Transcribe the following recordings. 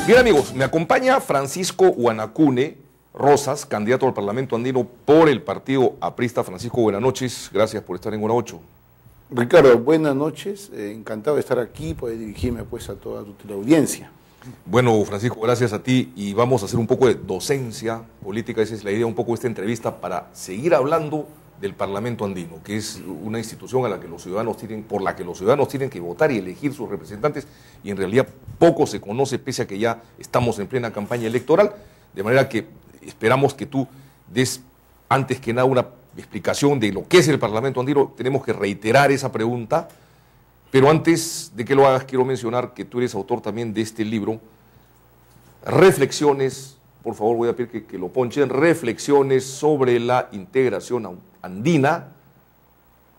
Bien, amigos, me acompaña Francisco Guanacune Rosas, candidato al Parlamento Andino por el partido aprista. Francisco, buenas noches, gracias por estar en Hora 8. Ricardo, buenas noches, encantado de estar aquí, poder dirigirme pues a toda tu teleaudiencia. Bueno, Francisco, gracias a ti y vamos a hacer un poco de docencia política, esa es la idea un poco de esta entrevista, para seguir hablando del Parlamento Andino, que es una institución a la que los ciudadanos por la que los ciudadanos tienen que votar y elegir sus representantes, y en realidad poco se conoce, pese a que ya estamos en plena campaña electoral, de manera que esperamos que tú des, antes que nada, una explicación de lo que es el Parlamento Andino. Tenemos que reiterar esa pregunta, pero antes de que lo hagas, quiero mencionar que tú eres autor también de este libro, Reflexiones, por favor voy a pedir que lo ponchen, Reflexiones sobre la integración andina,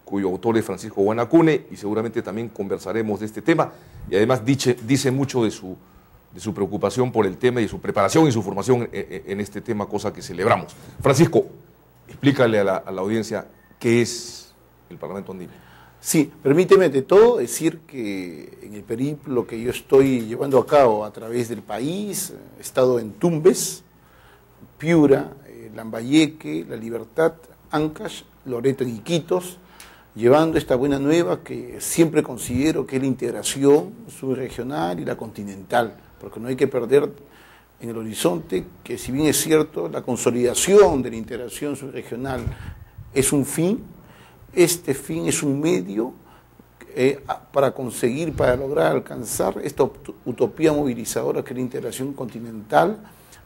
cuyo autor es Francisco Guanacune, y seguramente también conversaremos de este tema, y además dice mucho de su preocupación por el tema y su preparación y su formación en este tema, cosa que celebramos. Francisco, explícale a la audiencia qué es el Parlamento Andino. Sí, permíteme de todo decir que en el periplo que yo estoy llevando a cabo a través del país, he estado en Tumbes, Piura, Lambayeque, La Libertad, Ancash, Loreto y Iquitos, llevando esta buena nueva que siempre considero que es la integración subregional y la continental, porque no hay que perder en el horizonte que, si bien es cierto, la consolidación de la integración subregional es un fin, este fin es un medio para conseguir, para lograr alcanzar esta utopía movilizadora que es la integración continental,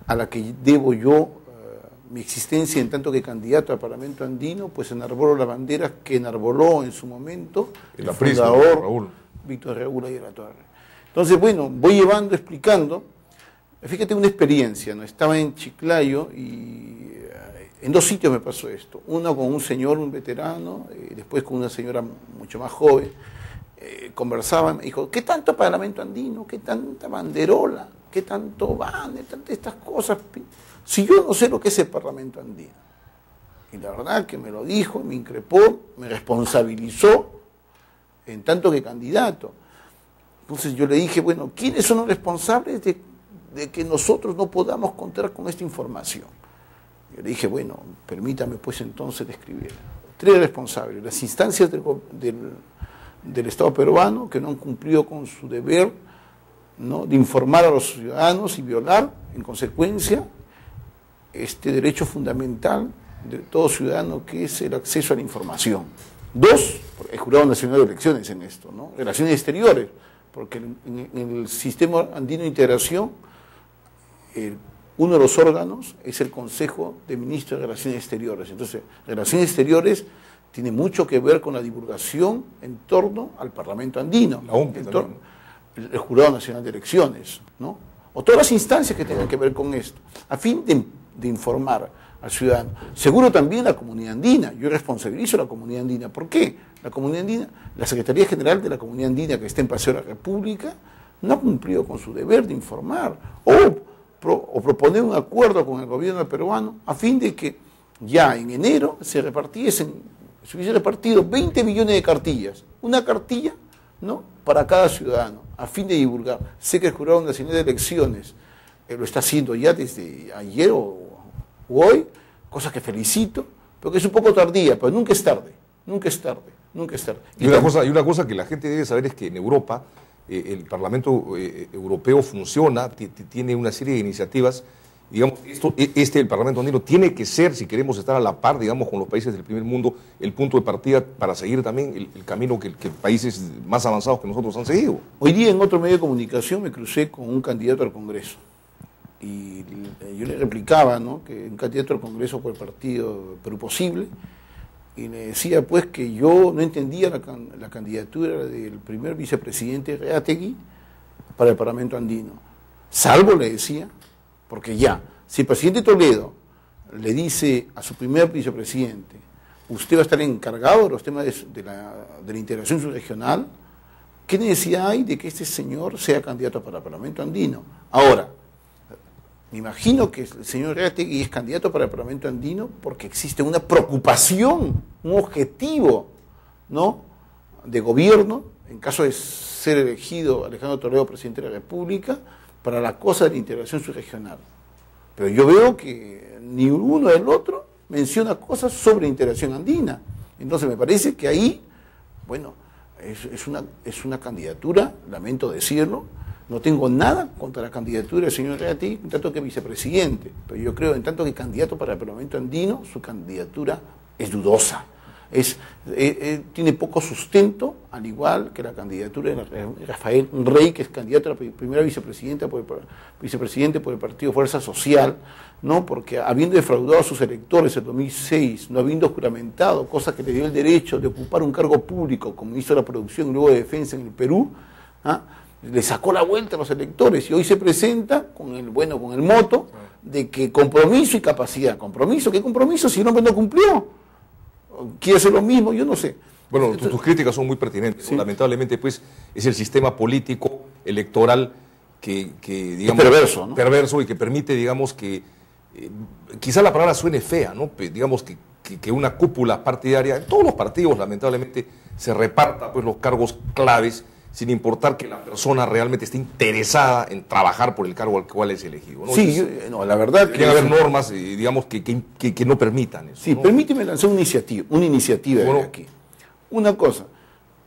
a la que debo yo mi existencia en tanto que candidato al Parlamento Andino, pues enarbolo la bandera que enarboló en su momento el fundador Víctor Raúl de la Torre. Entonces, bueno, voy llevando, explicando. Fíjate una experiencia, ¿no? Estaba en Chiclayo y en dos sitios me pasó esto. Uno con un señor, un veterano, después con una señora mucho más joven. Conversaban, me dijo, ¿qué tanto Parlamento Andino? ¿Qué tanta banderola? ¿Qué tanto banner? Tantas estas cosas. Si yo no sé lo que es el Parlamento Andino. Y la verdad que me lo dijo, me increpó, me responsabilizó en tanto que candidato. Entonces yo le dije, bueno, ¿quiénes son los responsables de que nosotros no podamos contar con esta información? Yo le dije, bueno, permítame pues entonces describir. Tres responsables: las instancias del Estado peruano, que no han cumplido con su deber, ¿no?, de informar a los ciudadanos y violar, en consecuencia, este derecho fundamental de todo ciudadano, que es el acceso a la información. Dos, el Jurado Nacional de Elecciones en esto, ¿no? Relaciones exteriores, porque en el sistema andino de integración, uno de los órganos es el Consejo de Ministros de Relaciones Exteriores. Entonces, Relaciones Exteriores tiene mucho que ver con la divulgación en torno al Parlamento Andino, el Jurado Nacional de Elecciones, ¿no? O todas las instancias que tengan que ver con esto, a fin de informar al ciudadano. Seguro también la comunidad andina, yo responsabilizo a la comunidad andina. ¿Por qué? La comunidad andina, la Secretaría General de la Comunidad Andina, que está en Paseo de la República, no ha cumplido con su deber de informar o proponer un acuerdo con el gobierno peruano a fin de que ya en enero se hubiese repartido 20 millones de cartillas, una cartilla, ¿no?, para cada ciudadano, a fin de divulgar. Sé que el Jurado Nacional de Elecciones lo está haciendo ya desde ayer o hoy, cosa que felicito, pero que es un poco tardía, pero nunca es tarde, nunca es tarde, nunca es tarde. Y una cosa que la gente debe saber es que en Europa, el Parlamento Europeo funciona, tiene una serie de iniciativas. Digamos, el Parlamento Andino tiene que ser, si queremos estar a la par, digamos, con los países del primer mundo, el punto de partida para seguir también el camino que países más avanzados que nosotros han seguido. Hoy día en otro medio de comunicación me crucé con un candidato al Congreso y yo le replicaba, ¿no?, que un candidato al Congreso por el partido Perú Posible, y le decía pues que yo no entendía la candidatura del primer vicepresidente Reategui para el Parlamento Andino, salvo, le decía, porque ya, si el presidente Toledo le dice a su primer vicepresidente, usted va a estar encargado de los temas de la integración subregional, ¿qué necesidad hay de que este señor sea candidato para el Parlamento Andino? Ahora, me imagino que el señor Reategui es candidato para el Parlamento Andino porque existe una preocupación, un objetivo, ¿no?, de gobierno, en caso de ser elegido Alejandro Toledo presidente de la República, para la cosa de la integración subregional. Pero yo veo que ni uno del otro menciona cosas sobre integración andina. Entonces me parece que ahí, bueno, es una candidatura, lamento decirlo, no tengo nada contra la candidatura del señor Reati en tanto que vicepresidente, pero yo creo en tanto que candidato para el Parlamento andino, su candidatura es dudosa. Tiene poco sustento, al igual que la candidatura de Rafael Rey, que es candidato a la primera vicepresidente por el Partido Fuerza Social, ¿no? Porque habiendo defraudado a sus electores en 2006, no habiendo juramentado, cosa que le dio el derecho de ocupar un cargo público como ministro de la Producción y luego de Defensa en el Perú, le sacó la vuelta a los electores y hoy se presenta con el moto de que compromiso y capacidad. ¿Compromiso? ¿Qué compromiso si el hombre no cumplió? ¿Quiere hacer lo mismo? Yo no sé. Bueno, tus críticas son muy pertinentes. Sí. Lamentablemente, pues, es el sistema político, electoral, que digamos... Es perverso, ¿no? Perverso y que permite, digamos, que... quizá la palabra suene fea, ¿no? Digamos que una cúpula partidaria, en todos los partidos, lamentablemente, se reparta, pues, los cargos claves, sin importar que la persona realmente esté interesada en trabajar por el cargo al cual es elegido, ¿no? Sí, la verdad que... Debe haber normas, digamos, que no permitan eso. Sí, ¿no? permíteme lanzar una iniciativa Bueno, de aquí. Una cosa,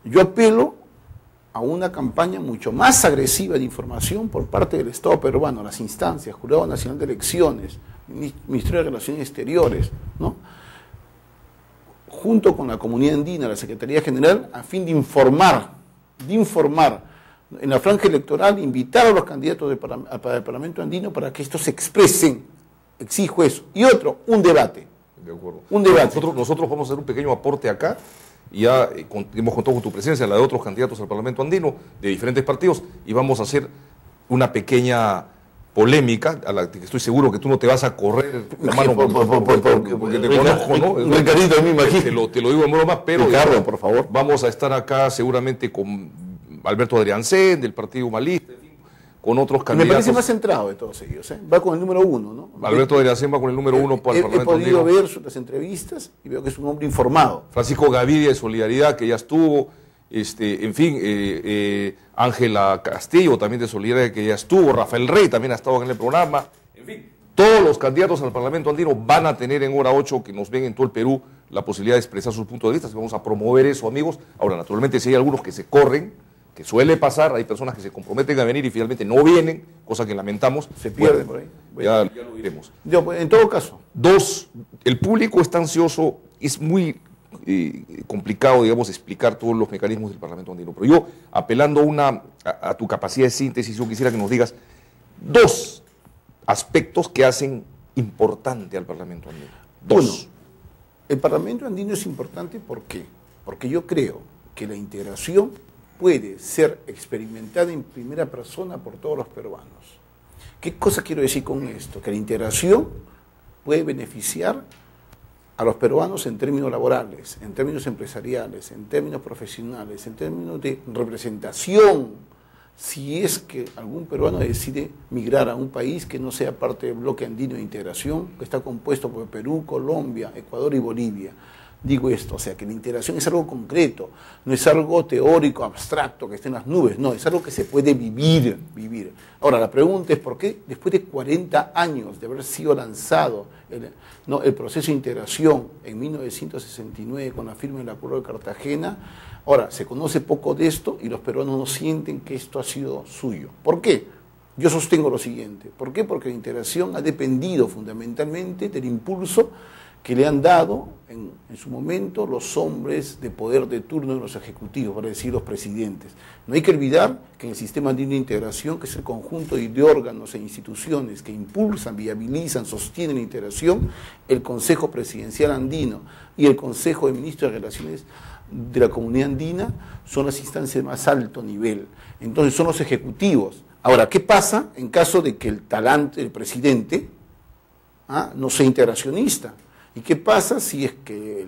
yo apelo a una campaña mucho más agresiva de información por parte del Estado peruano, las instancias, Jurado Nacional de Elecciones, Ministerio de Relaciones Exteriores, ¿no? Junto con la comunidad andina, la Secretaría General, a fin de informar en la franja electoral, invitar a los candidatos para el Parlamento andino para que estos se expresen. Exijo eso. Y otro, un debate. De acuerdo. Un debate. Nosotros vamos a hacer un pequeño aporte acá, y ya hemos contado con tu presencia, la de otros candidatos al Parlamento andino, de diferentes partidos, y vamos a hacer una pequeña polémica, a la que estoy seguro que tú no te vas a correr la mano porque te conozco, ¿no? Ricardito, me imagino. Te lo digo en broma, pero Ricardo, por favor. Vamos a estar acá seguramente con Alberto Adriancén, del Partido Humanista, en fin, con otros candidatos. Me parece más centrado de todos ellos, ¿eh? Va con el número 1, ¿no? Alberto Adriancén va con el número 1 para el Parlamento andino. He podido ver las entrevistas y veo que es un hombre informado. Francisco Gaviria de Solidaridad, que ya estuvo, en fin, Ángela Castillo también de Solidaridad, que ya estuvo, Rafael Rey también ha estado en el programa, en fin, todos los candidatos al Parlamento andino van a tener en hora 8, que nos ven en todo el Perú, la posibilidad de expresar sus puntos de vista. Vamos a promover eso, amigos. Ahora, naturalmente, si hay algunos que se corren, que suele pasar, hay personas que se comprometen a venir y finalmente no vienen, cosa que lamentamos. Se pierden por ahí. Ya lo diremos. En todo caso. 2, el público está ansioso, es muy complicado, digamos, explicar todos los mecanismos del Parlamento andino, pero yo, apelando a tu capacidad de síntesis, yo quisiera que nos digas 2 aspectos que hacen importante al Parlamento andino. 2. Bueno, el Parlamento andino es importante, ¿por qué? Porque yo creo que la integración puede ser experimentada en primera persona por todos los peruanos. ¿Qué cosa quiero decir con esto? Que la integración puede beneficiar a los peruanos en términos laborales, en términos empresariales, en términos profesionales, en términos de representación, si es que algún peruano decide migrar a un país que no sea parte del bloque andino de integración, que está compuesto por Perú, Colombia, Ecuador y Bolivia. Digo esto, o sea, que la integración es algo concreto, no es algo teórico, abstracto, que esté en las nubes, no, es algo que se puede vivir. Ahora, la pregunta es por qué después de 40 años de haber sido lanzado el proceso de integración en 1969 con la firma del Acuerdo de Cartagena, ahora se conoce poco de esto y los peruanos no sienten que esto ha sido suyo. ¿Por qué? Yo sostengo lo siguiente. ¿Por qué? Porque la integración ha dependido fundamentalmente del impulso que le han dado en su momento los hombres de poder de turno en los ejecutivos, para decir los presidentes. No hay que olvidar que en el sistema andino de integración, que es el conjunto de órganos e instituciones que impulsan, viabilizan, sostienen la integración, el Consejo Presidencial Andino y el Consejo de Ministros de Relaciones de la Comunidad Andina son las instancias de más alto nivel. Entonces son los ejecutivos. Ahora, ¿qué pasa en caso de que el talante del presidente no sea integracionista? ¿Y qué pasa si es que,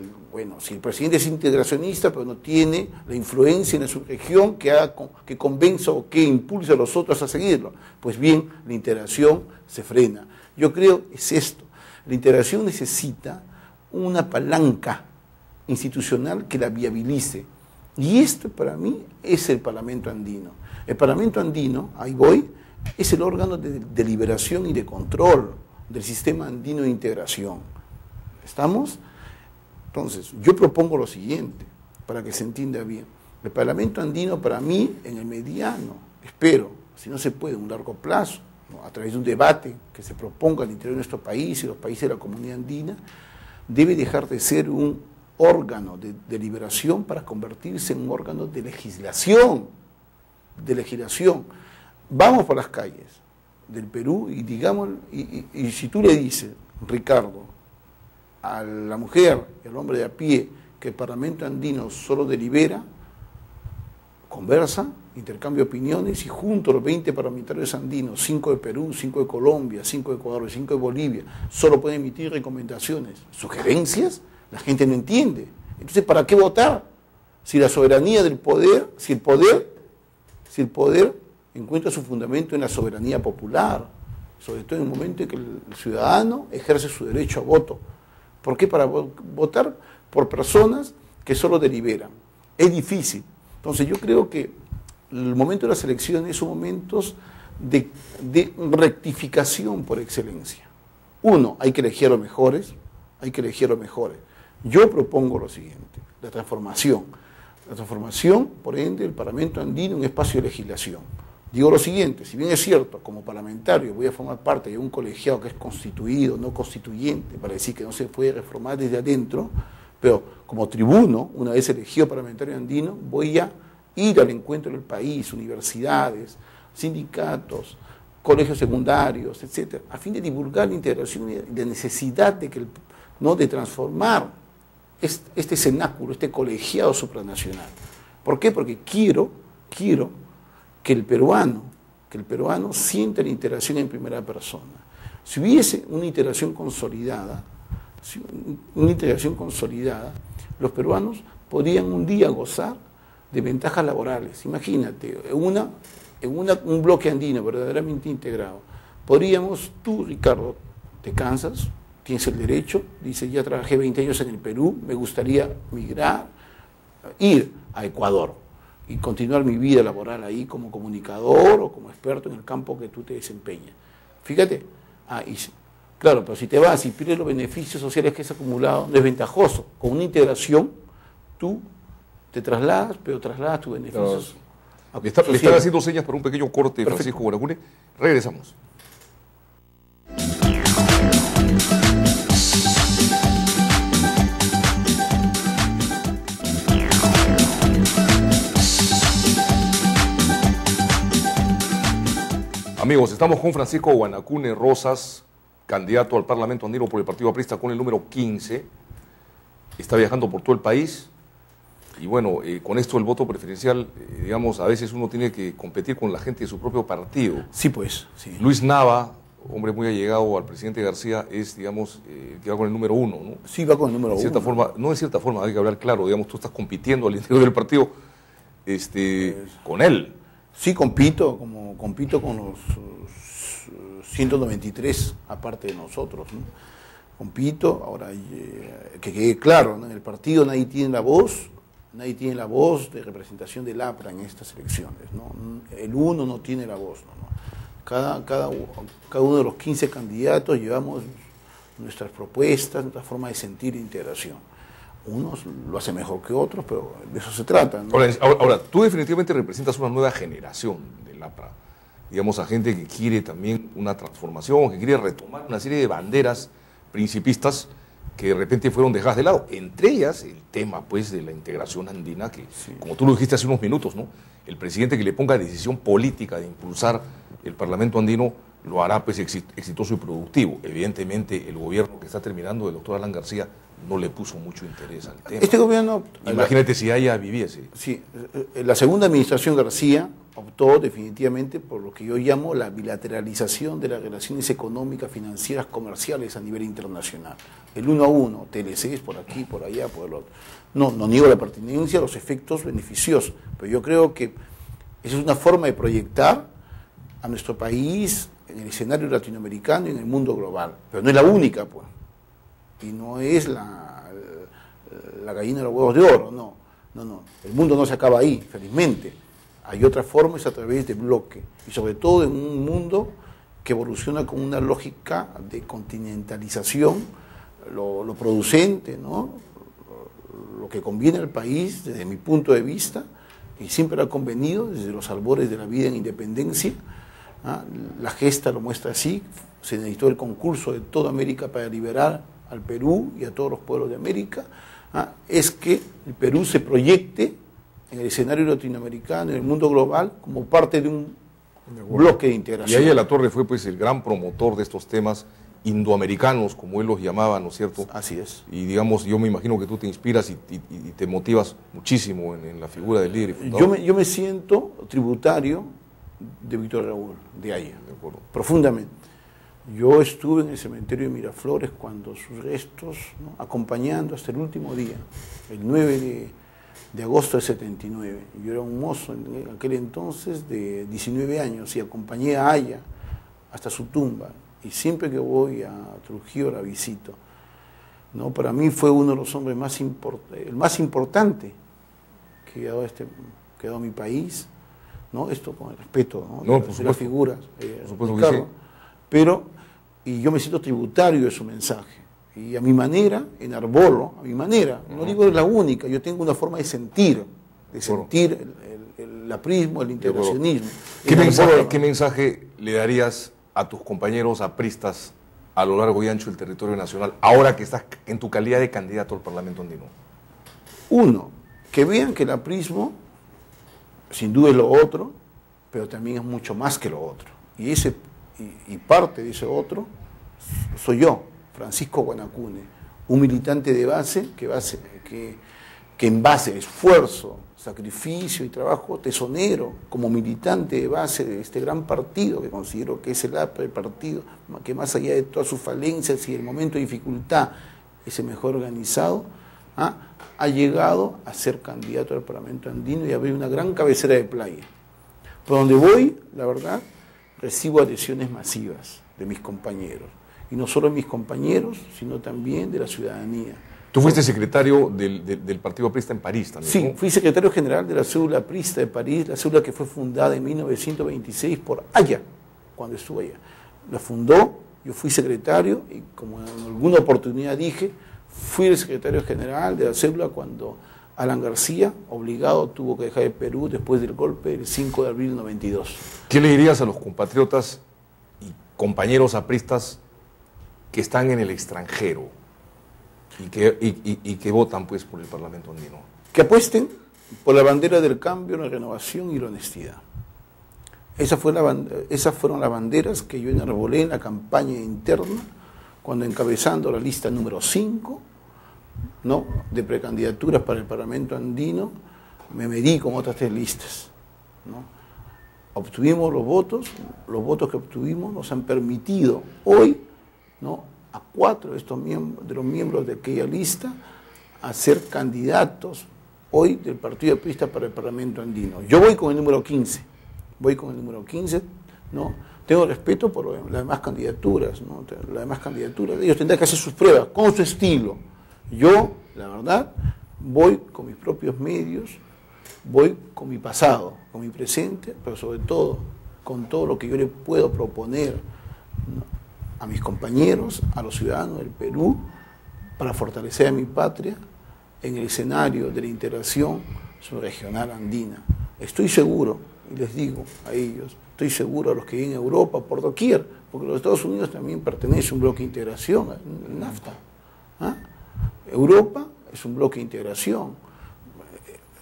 si el presidente es integracionista pero no tiene la influencia en su región que convenza o que impulse a los otros a seguirlo? Pues bien, la integración se frena. Yo creo que es esto. La integración necesita una palanca institucional que la viabilice. Y esto para mí es el Parlamento andino. El Parlamento andino, ahí voy, es el órgano de deliberación y de control del sistema andino de integración. ¿Estamos? Entonces, yo propongo lo siguiente, para que se entienda bien. El Parlamento andino, para mí, en el mediano, espero, si no se puede, un largo plazo, ¿no?, a través de un debate que se proponga al interior de nuestro país y los países de la comunidad andina, debe dejar de ser un órgano de deliberación para convertirse en un órgano de legislación. Vamos por las calles del Perú y digamos, y si tú le dices, Ricardo, a la mujer y al hombre de a pie que el Parlamento andino solo delibera, conversa, intercambia opiniones y juntos los 20 parlamentarios andinos, 5 de Perú, 5 de Colombia, 5 de Ecuador y 5 de Bolivia, solo pueden emitir recomendaciones, sugerencias, la gente no entiende. Entonces, ¿para qué votar? Si la soberanía del poder, si el poder encuentra su fundamento en la soberanía popular, sobre todo en el momento en que el ciudadano ejerce su derecho a voto. ¿Por qué? Para votar por personas que solo deliberan. Es difícil. Entonces yo creo que el momento de las elecciones son momentos de rectificación por excelencia. Uno, hay que elegir a los mejores, Yo propongo lo siguiente, la transformación, por ende, del Parlamento andino en un espacio de legislación. Digo lo siguiente, si bien es cierto, como parlamentario voy a formar parte de un colegiado que es constituido, no constituyente, para decir que no se puede reformar desde adentro, pero como tribuno, una vez elegido parlamentario andino, voy a ir al encuentro del país, universidades, sindicatos, colegios secundarios, etcétera, a fin de divulgar la integración y la necesidad de transformar este cenáculo, este colegiado supranacional. ¿Por qué? Porque quiero que el peruano sienta la integración en primera persona. Si hubiese una integración consolidada, los peruanos podrían un día gozar de ventajas laborales. Imagínate, un bloque andino verdaderamente integrado. Podríamos, tú, Ricardo, te cansas, tienes el derecho, dices, ya trabajé 20 años en el Perú, me gustaría migrar, ir a Ecuador y continuar mi vida laboral ahí como comunicador o como experto en el campo que tú te desempeñas. Fíjate, claro, pero si te vas y pierdes los beneficios sociales que has acumulado, no es ventajoso. Con una integración, tú te trasladas, pero trasladas tus beneficios. Le están haciendo señas para un pequeño corte, perfecto. Francisco Guanacune. Regresamos. Amigos, estamos con Francisco Guanacune Rosas, candidato al Parlamento andino por el Partido Aprista con el número 15. Está viajando por todo el país. Y bueno, con esto el voto preferencial, digamos, a veces uno tiene que competir con la gente de su propio partido. Sí, pues. Sí. Luis Nava, hombre muy allegado al presidente García, es, digamos, que va con el número 1, ¿no? Sí, va con el número 1. No, en cierta forma, hay que hablar claro, digamos, tú estás compitiendo al interior del partido con él. Sí, compito con los 193, aparte de nosotros, ¿no? Compito, ahora, que quede claro, ¿no? En el partido nadie tiene la voz de representación del APRA en estas elecciones, ¿no? El uno no tiene la voz, ¿no? Cada uno de los 15 candidatos llevamos nuestras propuestas, nuestra forma de sentir integración. Unos lo hacen mejor que otros, pero de eso se trata, ¿no? Ahora, tú definitivamente representas una nueva generación del APRA, digamos, a gente que quiere también una transformación, que quiere retomar una serie de banderas principistas que de repente fueron dejadas de lado, entre ellas el tema, pues, de la integración andina, que, sí, como tú lo dijiste hace unos minutos, ¿no? El presidente que le ponga decisión política de impulsar el Parlamento andino lo hará, pues, exitoso y productivo. Evidentemente, el gobierno que está terminando, del doctor Alan García, no le puso mucho interés al tema. Este gobierno... Imagínate si haya viviese. Sí, la segunda administración García optó definitivamente por lo que yo llamo la bilateralización de las relaciones económicas, financieras, comerciales a nivel internacional. El 1 a 1, TLCs por aquí, por allá, por el otro. No niego la pertinencia, los efectos beneficiosos, pero yo creo que esa es una forma de proyectar a nuestro país en el escenario latinoamericano y en el mundo global. Pero no es la única, pues. Y no es la gallina de los huevos de oro, no. El mundo no se acaba ahí, felizmente. Hay otra forma, es a través de bloque, y sobre todo en un mundo que evoluciona con una lógica de continentalización, lo producente, ¿no? Lo que conviene al país desde mi punto de vista, y siempre ha convenido desde los albores de la vida en independencia. La gesta lo muestra así, se necesitó el concurso de toda América para liberar al Perú y a todos los pueblos de América, es que el Perú se proyecte en el escenario latinoamericano, en el mundo global, como parte de un bloque de integración. Y ahí Alatorre fue pues el gran promotor de estos temas indoamericanos, como él los llamaba, ¿no es cierto? Así es. Y digamos, yo me imagino que tú te inspiras y te motivas muchísimo en la figura del líder y fundador. Yo me siento tributario de Víctor Raúl, de Haya, profundamente. Yo estuve en el cementerio de Miraflores cuando sus restos, ¿no?, acompañando hasta el último día, el 9 de agosto del 79. Yo era un mozo en aquel entonces de 19 años y acompañé a Haya hasta su tumba. Y siempre que voy a Trujillo la visito, ¿no? Para mí fue uno de los hombres el más importante que ha dado mi país, ¿no? Esto con el respeto, ¿no? Por de las figuras, por supuesto Ricardo, que sí. Pero, y yo me siento tributario de su mensaje. Y a mi manera, enarbolo, a mi manera, no digo es la única, yo tengo una forma de sentir el aprismo, el integracionismo. ¿Qué mensaje le darías a tus compañeros apristas a lo largo y ancho del territorio nacional, ahora que estás en tu calidad de candidato al Parlamento andino? Uno, que vean que el aprismo, sin duda es lo otro, pero también es mucho más que lo otro. Y parte de ese otro soy yo, Francisco Guanacune, un militante de base que en base a esfuerzo, sacrificio y trabajo tesonero, como militante de base de este gran partido, que considero que es el partido que más allá de todas sus falencias y el momento de dificultad es el mejor organizado, ha llegado a ser candidato al Parlamento andino y a abrir una gran cabecera de playa. Por donde voy, la verdad, recibo adhesiones masivas de mis compañeros. Y no solo de mis compañeros, sino también de la ciudadanía. Tú fuiste secretario del Partido Aprista en París también, Sí, ¿no? fui secretario general de la célula Aprista de París, la célula que fue fundada en 1926 por Haya, cuando estuve allá. La fundó, yo fui secretario y como en alguna oportunidad dije, fui el secretario general de la célula cuando Alan García, obligado, tuvo que dejar el Perú después del golpe del 5 de abril del 92. ¿Qué le dirías a los compatriotas y compañeros apristas que están en el extranjero y que votan pues por el Parlamento andino? Que apuesten por la bandera del cambio, la renovación y la honestidad. Esas fueron las banderas que yo enarbolé en la campaña interna, cuando encabezando la lista número 5, ¿no?, de precandidaturas para el Parlamento andino, me medí con otras 3 listas, ¿no? Obtuvimos los votos que obtuvimos nos han permitido hoy, ¿no?, a 4 de los miembros de aquella lista a ser candidatos hoy del Partido Aprista para el Parlamento andino. Yo voy con el número 15, ¿no? Tengo respeto por las demás candidaturas, ¿no? Las demás candidaturas, ellos tendrán que hacer sus pruebas con su estilo. Yo, la verdad, voy con mis propios medios, voy con mi pasado, con mi presente, pero sobre todo con todo lo que yo le puedo proponer, ¿no?, a mis compañeros, a los ciudadanos del Perú, para fortalecer a mi patria en el escenario de la integración subregional andina. Estoy seguro, y les digo a ellos, estoy seguro a los que viven en Europa, por doquier, porque los Estados Unidos también pertenece a un bloque de integración, el NAFTA. Europa es un bloque de integración.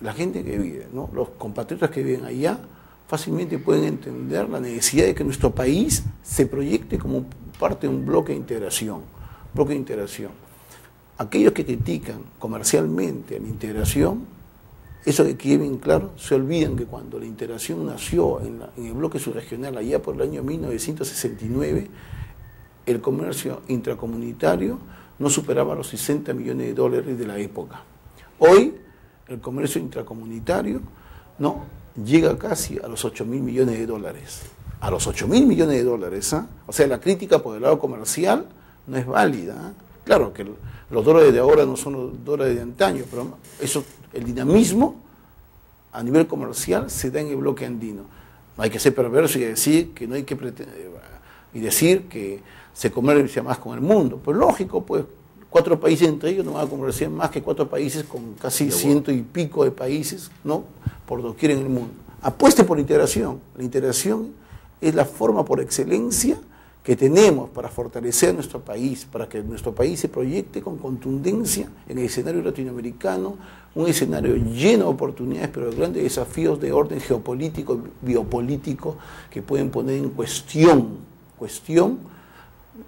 La gente que vive, ¿no?, los compatriotas que viven allá, fácilmente pueden entender la necesidad de que nuestro país se proyecte como parte de un bloque de integración. Aquellos que critican comercialmente la integración, eso que quede bien claro, se olvidan que cuando la integración nació en el bloque subregional allá por el año 1969, el comercio intracomunitario no superaba los 60 millones de dólares de la época. Hoy, el comercio intracomunitario no llega casi a los 8.000 millones de dólares. A los 8.000 millones de dólares, ¿eh? O sea, la crítica por el lado comercial no es válida, ¿eh? Claro que los dólares de ahora no son los dólares de antaño, pero eso, el dinamismo a nivel comercial se da en el bloque andino. No hay que ser perverso y decir que no hay que y decir que se comercia más con el mundo. Pues lógico, pues 4 países entre ellos no van a comerciar más que 4 países con casi 100 y pico de países, ¿no? Por doquier en el mundo. Apueste por la integración. La integración es la forma por excelencia que tenemos para fortalecer nuestro país, para que nuestro país se proyecte con contundencia en el escenario latinoamericano, un escenario lleno de oportunidades, pero de grandes desafíos de orden geopolítico, biopolítico, que pueden poner en cuestión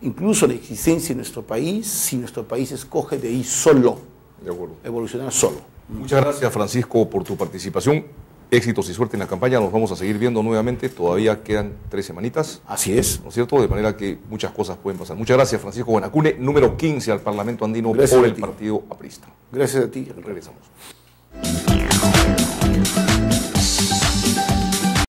incluso la existencia de nuestro país, si nuestro país escoge de ir solo, de acuerdo, evolucionar solo. Muchas gracias, Francisco, por tu participación. Éxitos y suerte en la campaña. Nos vamos a seguir viendo nuevamente. Todavía quedan 3 semanitas. Así es. ¿No es cierto? De manera que muchas cosas pueden pasar. Muchas gracias, Francisco Guanacune, número 15 al Parlamento Andino por el Partido Aprista. Gracias a ti. Regresamos.